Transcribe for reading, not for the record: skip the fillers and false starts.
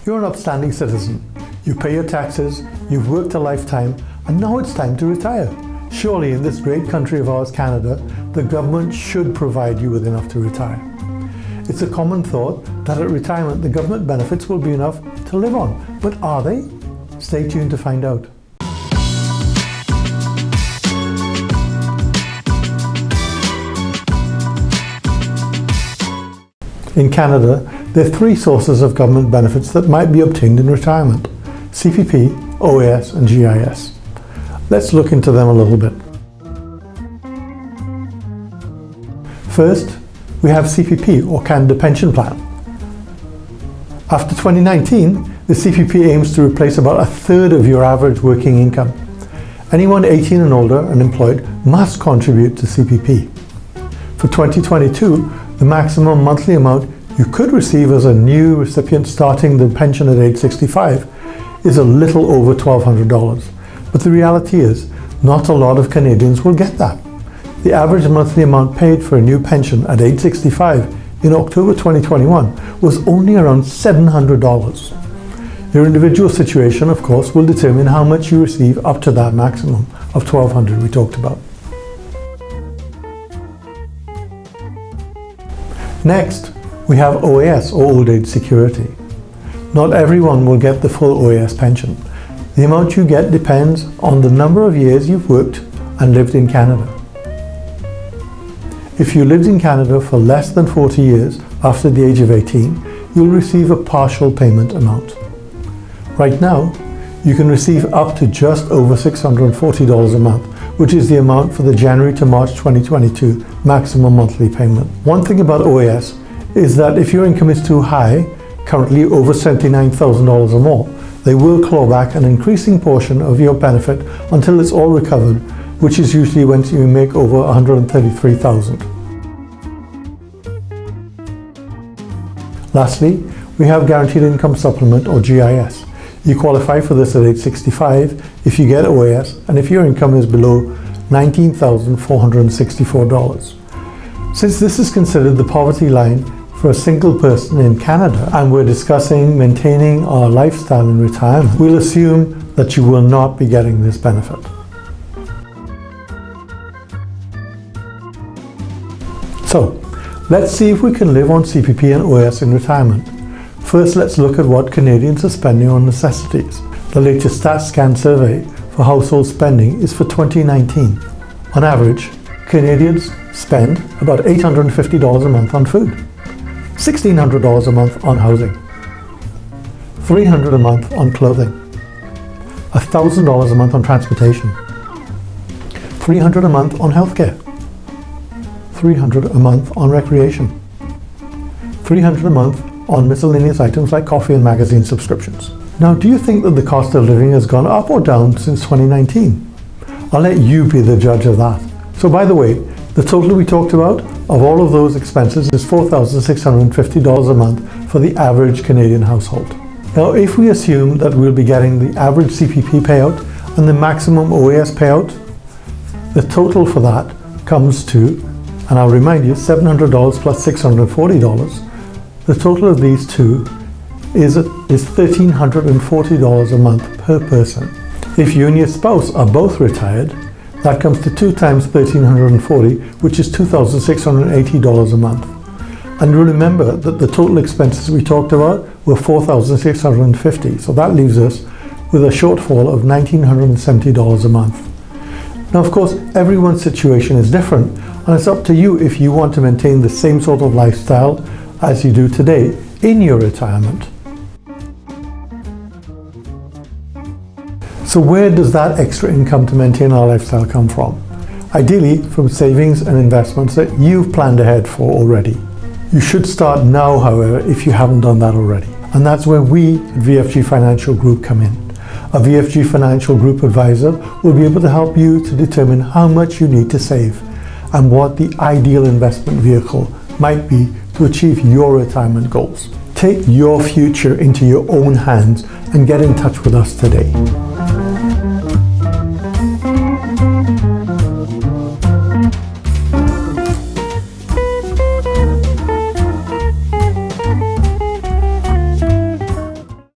You're an upstanding citizen. You pay your taxes, you've worked a lifetime, and now it's time to retire. Surely in this great country of ours, Canada, the government should provide you with enough to retire. It's a common thought that at retirement the government benefits will be enough to live on. But are they? Stay tuned to find out. In Canada, there are three sources of government benefits that might be obtained in retirement: CPP, OAS and GIS. Let's look into them a little bit. First, we have CPP or Canada Pension Plan. After 2019, the CPP aims to replace about a third of your average working income. Anyone 18 and older and employed must contribute to CPP. For 2022, the maximum monthly amount you could receive as a new recipient starting the pension at age 65 is a little over $1,200. But the reality is, not a lot of Canadians will get that. The average monthly amount paid for a new pension at age 65 in October 2021 was only around $700. Your individual situation, of course, will determine how much you receive up to that maximum of $1,200 we talked about. Next, we have OAS or Old Age Security. Not everyone will get the full OAS pension. The amount you get depends on the number of years you've worked and lived in Canada. If you lived in Canada for less than 40 years after the age of 18, you'll receive a partial payment amount. Right now, you can receive up to just over $640 a month, which is the amount for the January to March 2022 maximum monthly payment. One thing about OAS is that if your income is too high, currently over $79,000 or more, they will claw back an increasing portion of your benefit until it's all recovered, which is usually when you make over $133,000. Lastly, we have Guaranteed Income Supplement or GIS. You qualify for this at age 65 if you get OAS and if your income is below $19,464. Since this is considered the poverty line for a single person in Canada and we're discussing maintaining our lifestyle in retirement, we'll assume that you will not be getting this benefit. So, let's see if we can live on CPP and OAS in retirement. First, let's look at what Canadians are spending on necessities. The latest StatScan survey for household spending is for 2019. On average, Canadians spend about $850 a month on food, $1,600 a month on housing, $300 a month on clothing, $1,000 a month on transportation, $300 a month on healthcare, $300 a month on recreation, $300 a month on miscellaneous items like coffee and magazine subscriptions. Now, do you think that the cost of living has gone up or down since 2019? I'll let you be the judge of that. So by the way, the total we talked about of all of those expenses is $4,650 a month for the average Canadian household. Now, if we assume that we'll be getting the average CPP payout and the maximum OAS payout, the total for that comes to, and I'll remind you, $700 plus $640. The total of these two is $1,340 a month per person. If you and your spouse are both retired, that comes to 2 times $1,340, which is $2,680 a month. And remember that the total expenses we talked about were $4,650, so that leaves us with a shortfall of $1,970 a month. Now, of course, everyone's situation is different, and it's up to you if you want to maintain the same sort of lifestyle as you do today in your retirement. So where does that extra income to maintain our lifestyle come from? Ideally, from savings and investments that you've planned ahead for already. You should start now, however, if you haven't done that already. And that's where we at VFG Financial Group come in. A VFG Financial Group advisor will be able to help you to determine how much you need to save and what the ideal investment vehicle might be to achieve your retirement goals. Take your future into your own hands and get in touch with us today.